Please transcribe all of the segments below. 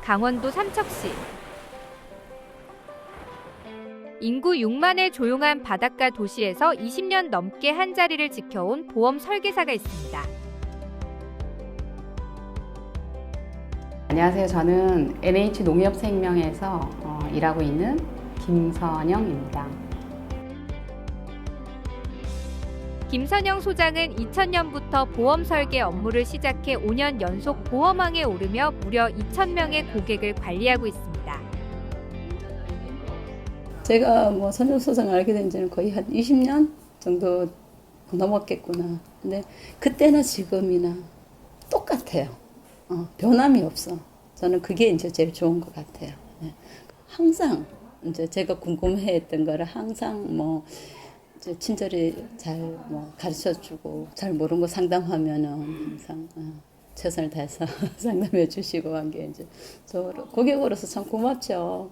강원도 삼척시. 인구 6만의 조용한 바닷가 도시에서 20년 넘게 한 자리를 지켜온 보험 설계사가 있습니다. 안녕하세요. 저는 NH농협생명에서 일하고 있는 김선영입니다. 김선영 소장은 2000년부터 보험 설계 업무를 시작해 5년 연속 보험왕에 오르며 무려 2,000명의 고객을 관리하고 있습니다. 제가 선영 소장을 알게 된 지는 거의 한 20년 정도 넘었겠구나. 근데 그때나 지금이나 똑같아요. 변함이 없어. 저는 그게 이제 제일 좋은 것 같아요. 네. 항상 이제 제가 궁금해했던 거를 항상 이제 친절히 잘 가르쳐주고 잘 모르는 거 상담하면은 항상 최선을 다해서 상담해 주시고 한 게 이제 저 고객으로서 참 고맙죠.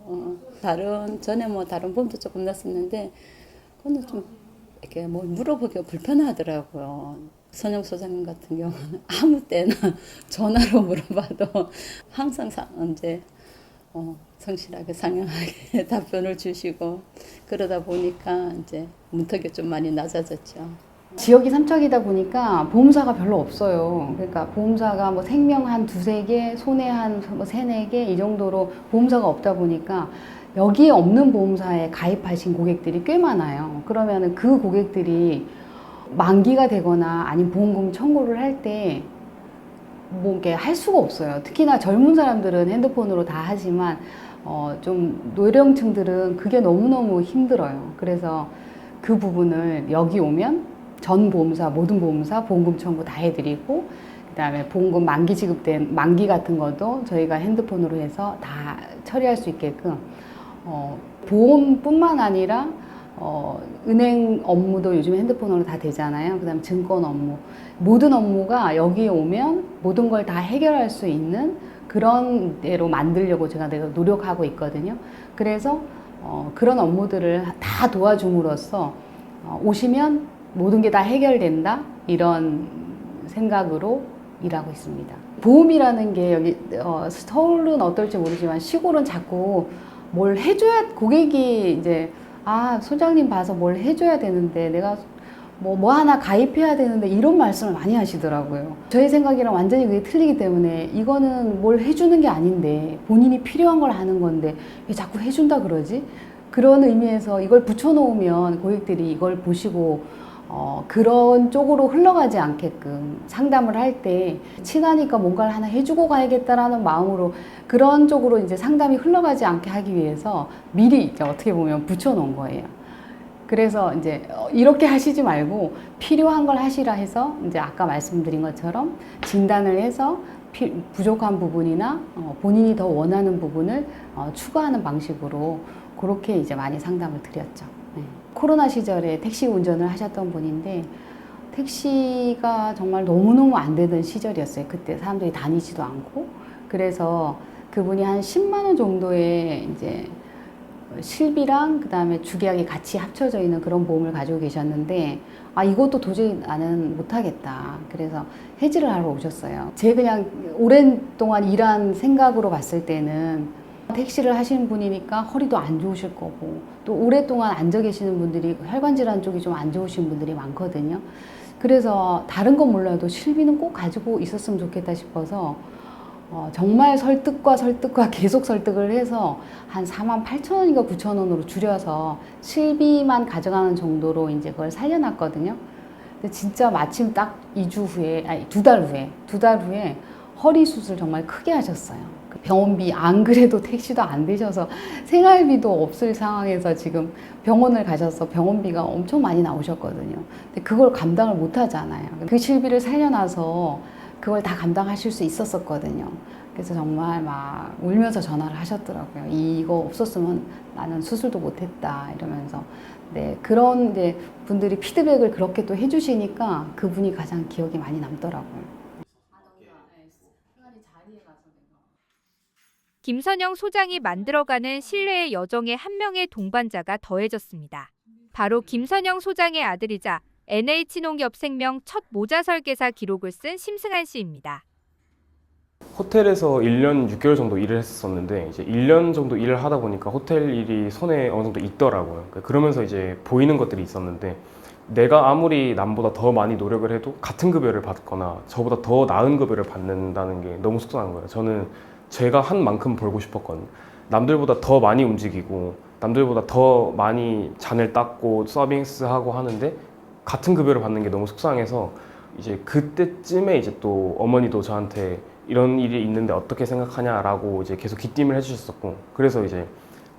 전에 다른 보험도 조금 났었는데 그거는 좀 이렇게 물어보기가 불편하더라고요. 선영 소장님 같은 경우는 아무 때나 전화로 물어봐도 항상 이제 성실하게 상냥하게 답변을 주시고 그러다 보니까 이제 문턱이 좀 많이 낮아졌죠. 지역이 삼척이다 보니까 보험사가 별로 없어요. 그러니까 보험사가 생명 한 두세 개, 손해 한 세네 개 이 정도로 보험사가 없다 보니까 여기에 없는 보험사에 가입하신 고객들이 꽤 많아요. 그러면은 그 고객들이 만기가 되거나 아니면 보험금 청구를 할 때 이렇게 할 수가 없어요. 특히나 젊은 사람들은 핸드폰으로 다 하지만 좀 노령층들은 그게 너무너무 힘들어요. 그래서 그 부분을 여기 오면 전 보험사, 모든 보험사 보험금 청구 다 해드리고 그다음에 보험금 만기 지급된 만기 같은 것도 저희가 핸드폰으로 해서 다 처리할 수 있게끔 보험뿐만 아니라 은행 업무도 요즘 핸드폰으로 다 되잖아요. 그다음에 증권 업무, 모든 업무가 여기에 오면 모든 걸 다 해결할 수 있는 그런 데로 만들려고 제가 노력하고 있거든요. 그래서 그런 업무들을 다 도와줌으로써 오시면 모든 게 다 해결된다 이런 생각으로 일하고 있습니다. 보험이라는 게 여기 서울은 어떨지 모르지만 시골은 자꾸 뭘 해줘야 고객이 이제 소장님 봐서 뭘 해줘야 되는데 내가 뭐 하나 가입해야 되는데 이런 말씀을 많이 하시더라고요. 저희 생각이랑 완전히 그게 틀리기 때문에 이거는 뭘 해주는 게 아닌데 본인이 필요한 걸 하는 건데 왜 자꾸 해준다 그러지? 그런 의미에서 이걸 붙여놓으면 고객들이 이걸 보시고 그런 쪽으로 흘러가지 않게끔 상담을 할 때 친하니까 뭔가를 하나 해주고 가야겠다라는 마음으로 그런 쪽으로 이제 상담이 흘러가지 않게 하기 위해서 미리 이제 어떻게 보면 붙여놓은 거예요. 그래서 이제 이렇게 하시지 말고 필요한 걸 하시라 해서 이제 아까 말씀드린 것처럼 진단을 해서 부족한 부분이나 본인이 더 원하는 부분을 추가하는 방식으로 그렇게 이제 많이 상담을 드렸죠. 네. 코로나 시절에 택시 운전을 하셨던 분인데 택시가 정말 너무너무 안 되던 시절이었어요. 그때 사람들이 다니지도 않고. 그래서 그분이 한 10만 원 정도의 이제 실비랑 그다음에 주계약이 같이 합쳐져 있는 그런 보험을 가지고 계셨는데 이것도 도저히 나는 못하겠다. 그래서 해지를 하러 오셨어요. 제가 그냥 오랜 동안 일한 생각으로 봤을 때는 택시를 하시는 분이니까 허리도 안 좋으실 거고 또 오랫동안 앉아 계시는 분들이 혈관 질환 쪽이 좀 안 좋으신 분들이 많거든요. 그래서 다른 건 몰라도 실비는 꼭 가지고 있었으면 좋겠다 싶어서 정말 설득과 계속 설득을 해서 한 48,000원인가 9,000원으로 줄여서 실비만 가져가는 정도로 이제 그걸 살려놨거든요. 근데 진짜 마침 딱 2주 후에, 아니 2달 후에 허리 수술 정말 크게 하셨어요. 병원비 안 그래도 택시도 안 되셔서 생활비도 없을 상황에서 지금 병원을 가셔서 병원비가 엄청 많이 나오셨거든요. 근데 그걸 감당을 못 하잖아요. 그 실비를 살려놔서 그걸 다 감당하실 수 있었었거든요. 그래서 정말 막 울면서 전화를 하셨더라고요. 이거 없었으면 나는 수술도 못했다 이러면서. 네, 그런 이제 분들이 피드백을 그렇게 또 해주시니까 그분이 가장 기억이 많이 남더라고요. 김선영 소장이 만들어가는 신뢰의 여정에 한 명의 동반자가 더해졌습니다. 바로 김선영 소장의 아들이자 NH농협생명 첫 모자 설계사 기록을 쓴 심승한 씨입니다. 호텔에서 1년 6개월 정도 일을 했었는데 이제 1년 정도 일을 하다 보니까 호텔 일이 손에 어느 정도 있더라고요. 그러면서 이제 보이는 것들이 있었는데 내가 아무리 남보다 더 많이 노력을 해도 같은 급여를 받거나 저보다 더 나은 급여를 받는다는 게 너무 속상한 거예요. 저는 제가 한 만큼 벌고 싶었거든요. 남들보다 더 많이 움직이고 남들보다 더 많이 잔을 닦고 서빙스하고 하는데 같은 급여를 받는 게 너무 속상해서 이제 그때쯤에 이제 또 어머니도 저한테 이런 일이 있는데 어떻게 생각하냐라고 이제 계속 귀띔을 해주셨었고 그래서 이제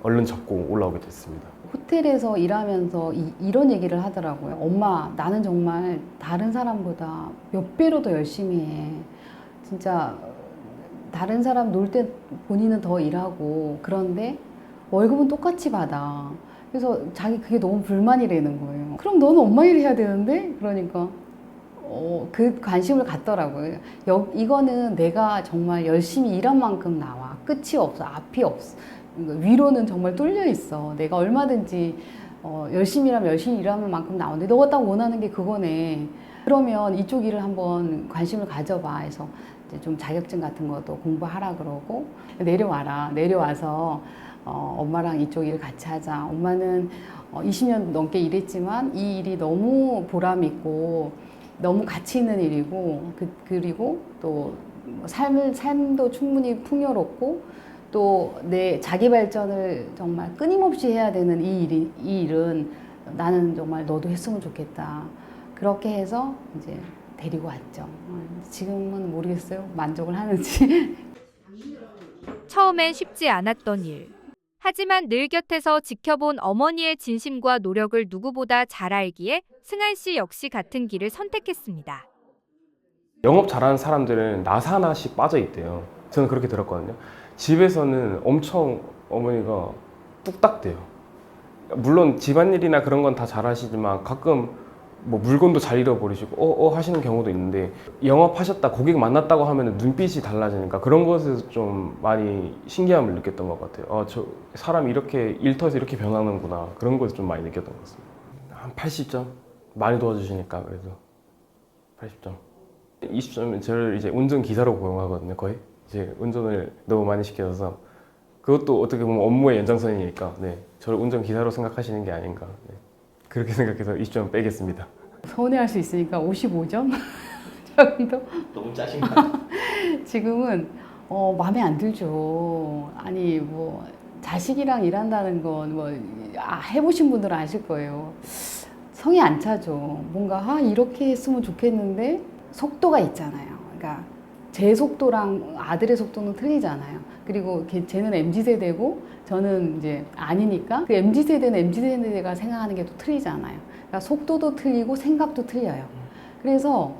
얼른 접고 올라오게 됐습니다. 호텔에서 일하면서 이런 얘기를 하더라고요. 엄마, 나는 정말 다른 사람보다 몇 배로 더 열심히 해. 진짜 다른 사람 놀 때 본인은 더 일하고 그런데 월급은 똑같이 받아. 그래서 자기 그게 너무 불만이라는 거예요. 그럼 너는 엄마 일 해야 되는데? 그러니까 그 관심을 갖더라고요. 이거는 내가 정말 열심히 일한 만큼 나와. 끝이 없어. 앞이 없어. 위로는 정말 뚫려 있어. 내가 얼마든지 열심히 일하면 만큼 나오는데 너가 딱 원하는 게 그거네. 그러면 이쪽 일을 한번 관심을 가져봐 해서 이제 좀 자격증 같은 것도 공부하라 그러고 내려와서 엄마랑 이쪽 일을 같이 하자. 엄마는 20년 넘게 일했지만 이 일이 너무 보람 있고 너무 가치 있는 일이고 그리고 또 삶도 충분히 풍요롭고 또 내 자기 발전을 정말 끊임없이 해야 되는 이 일은 나는 정말 너도 했으면 좋겠다. 그렇게 해서 이제 데리고 왔죠. 지금은 모르겠어요. 만족을 하는지. 처음엔 쉽지 않았던 일. 하지만 늘 곁에서 지켜본 어머니의 진심과 노력을 누구보다 잘 알기에 승한 씨 역시 같은 길을 선택했습니다. 영업 잘하는 사람들은 나사 하나씩 빠져 있대요. 저는 그렇게 들었거든요. 집에서는 엄청 어머니가 뚝딱대요. 물론 집안일이나 그런 건 다 잘하시지만 가끔 뭐 물건도 잘 잃어버리시고 하시는 경우도 있는데 영업하셨다 고객 만났다고 하면 눈빛이 달라지니까 그런 것에서 좀 많이 신기함을 느꼈던 것 같아요. 저 사람이 이렇게 일터에서 이렇게 변하는구나 그런 것을 좀 많이 느꼈던 것 같습니다. 한 80점? 많이 도와주시니까 그래도 80점. 20점은 저를 이제 운전기사로 고용하거든요. 거의 이제 운전을 너무 많이 시켜서 그것도 어떻게 보면 업무의 연장선이니까 네, 저를 운전기사로 생각하시는 게 아닌가 네. 그렇게 생각해서 20점 빼겠습니다. 서운해할 수 있으니까 55점 정도? 너무 짜신가요? 지금은 마음에 안 들죠. 아니 뭐 자식이랑 일한다는 건 뭐 해보신 분들은 아실 거예요. 성이 안 차죠. 뭔가 이렇게 했으면 좋겠는데 속도가 있잖아요. 그러니까 제 속도랑 아들의 속도는 틀리잖아요. 그리고 쟤는 MZ세대고 저는 이제 아니니까 그 MZ세대는 MZ세대가 생각하는 게 또 틀리잖아요. 그러니까 속도도 틀리고 생각도 틀려요. 그래서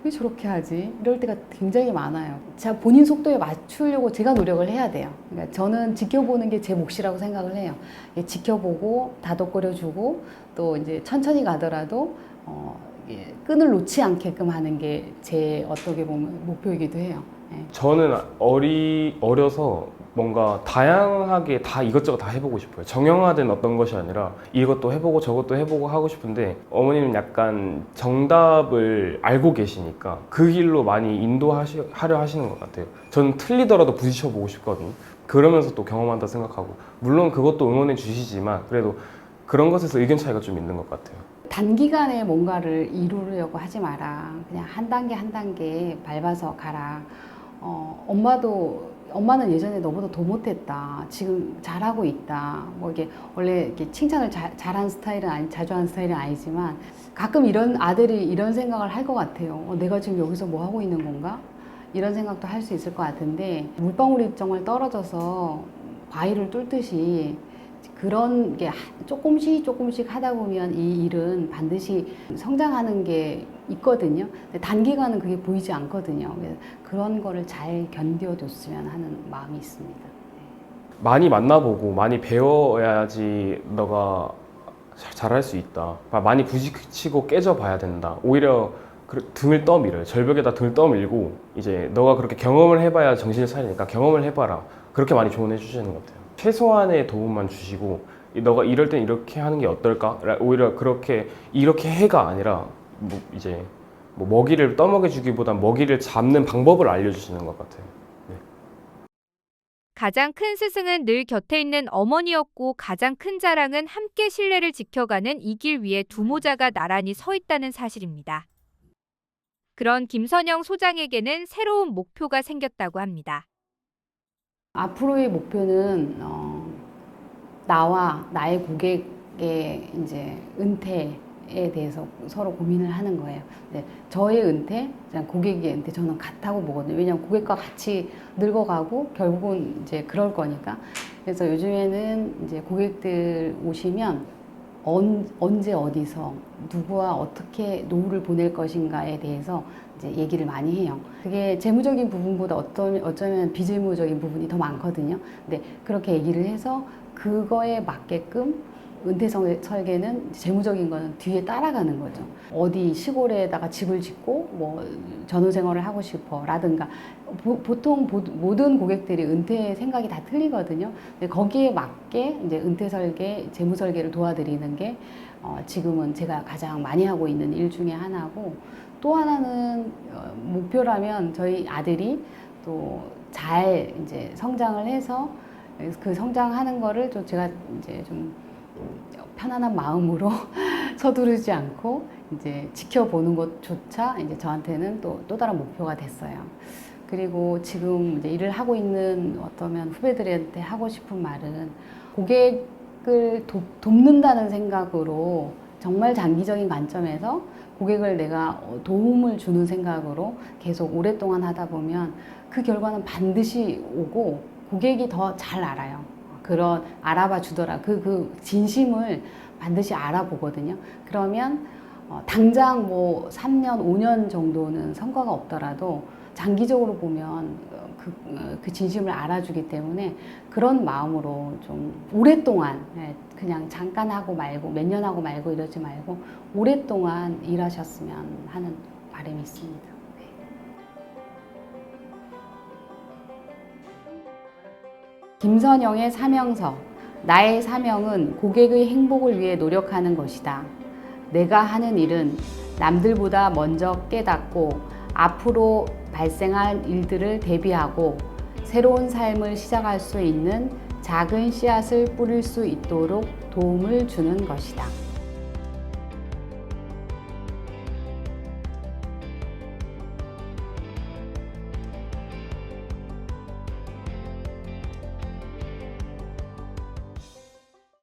왜 저렇게 하지? 이럴 때가 굉장히 많아요. 자, 본인 속도에 맞추려고 제가 노력을 해야 돼요. 그러니까 저는 지켜보는 게 제 몫이라고 생각을 해요. 지켜보고 다독거려주고 또 이제 천천히 가더라도 끈을 놓지 않게끔 하는 게 제 어떻게 보면 목표이기도 해요. 예. 저는 어려서 뭔가 다양하게 다 이것저것 다 해보고 싶어요. 정형화된 어떤 것이 아니라 이것도 해보고 저것도 해보고 하고 싶은데 어머니는 약간 정답을 알고 계시니까 그 길로 많이 인도하려 하시는 것 같아요. 저는 틀리더라도 부딪혀보고 싶거든요. 그러면서 또 경험한다 생각하고 물론 그것도 응원해 주시지만 그래도 그런 것에서 의견 차이가 좀 있는 것 같아요. 단기간에 뭔가를 이루려고 하지 마라. 그냥 한 단계 한 단계 밟아서 가라. 엄마는 예전에 너보다 더 못했다. 지금 잘하고 있다. 뭐 이게 원래 이렇게 칭찬을 잘한 스타일은 자주 하는 스타일은 아니지만 가끔 이런 아들이 이런 생각을 할 것 같아요. 내가 지금 여기서 뭐 하고 있는 건가? 이런 생각도 할 수 있을 것 같은데 물방울이 정말 떨어져서 바위를 뚫듯이 그런 게 조금씩 하다 보면 이 일은 반드시 성장하는 게 있거든요. 근데 단기간은 그게 보이지 않거든요. 그래서 그런 거를 잘 견뎌줬으면 하는 마음이 있습니다. 많이 만나보고 많이 배워야지 너가 잘할 수 있다. 많이 부딪히고 깨져봐야 된다. 오히려 등을 떠밀어요. 절벽에다 등을 떠밀고 이제 너가 그렇게 경험을 해봐야 정신을 차리니까 경험을 해봐라. 그렇게 많이 조언해 주시는 것 같아요. 최소한의 도움만 주시고 너가 이럴 땐 이렇게 하는 게 어떨까? 오히려 이렇게 해가 아니라 뭐 이제 뭐 먹이를 떠먹여주기보단 먹이를 잡는 방법을 알려주시는 것 같아요. 가장 큰 스승은 늘 곁에 있는 어머니였고 가장 큰 자랑은 함께 신뢰를 지켜가는 이 길 위에 두 모자가 나란히 서 있다는 사실입니다. 그런 김선영 소장에게는 새로운 목표가 생겼다고 합니다. 앞으로의 목표는 나와 나의 고객의 이제 은퇴에 대해서 서로 고민을 하는 거예요. 네, 저의 은퇴, 고객의 은퇴 저는 같다고 보거든요. 왜냐하면 고객과 같이 늙어가고 결국은 이제 그럴 거니까. 그래서 요즘에는 이제 고객들 오시면 언제 어디서 누구와 어떻게 노후를 보낼 것인가에 대해서 이제 얘기를 많이 해요. 그게 재무적인 부분보다 어쩌면 비재무적인 부분이 더 많거든요. 근데 그렇게 얘기를 해서 그거에 맞게끔 은퇴 설계는 재무적인 거는 뒤에 따라가는 거죠. 어디 시골에다가 집을 짓고 뭐 전후생활을 하고 싶어 라든가 보통 모든 고객들이 은퇴 생각이 다 틀리거든요. 근데 거기에 맞게 이제 은퇴 설계, 재무 설계를 도와드리는 게 지금은 제가 가장 많이 하고 있는 일 중에 하나고, 또 하나는 목표라면 저희 아들이 또 잘 이제 성장을 해서 그 성장하는 거를 좀 제가 이제 좀 편안한 마음으로 서두르지 않고 이제 지켜보는 것조차 이제 저한테는 또 다른 목표가 됐어요. 그리고 지금 이제 일을 하고 있는 어떠면 후배들한테 하고 싶은 말은, 고객을 돕는다는 생각으로 정말 장기적인 관점에서 고객을 내가 도움을 주는 생각으로 계속 오랫동안 하다 보면 그 결과는 반드시 오고 고객이 더 잘 알아요. 그런 알아봐 주더라. 그 진심을 반드시 알아보거든요. 그러면 당장 뭐 3년, 5년 정도는 성과가 없더라도 장기적으로 보면 그 진심을 알아주기 때문에 그런 마음으로 좀 오랫동안, 그냥 잠깐 하고 말고 몇 년 하고 말고 이러지 말고 오랫동안 일하셨으면 하는 바람이 있습니다. 김선영의 사명서. 나의 사명은 고객의 행복을 위해 노력하는 것이다. 내가 하는 일은 남들보다 먼저 깨닫고 앞으로 발생할 일들을 대비하고 새로운 삶을 시작할 수 있는 작은 씨앗을 뿌릴 수 있도록 도움을 주는 것이다.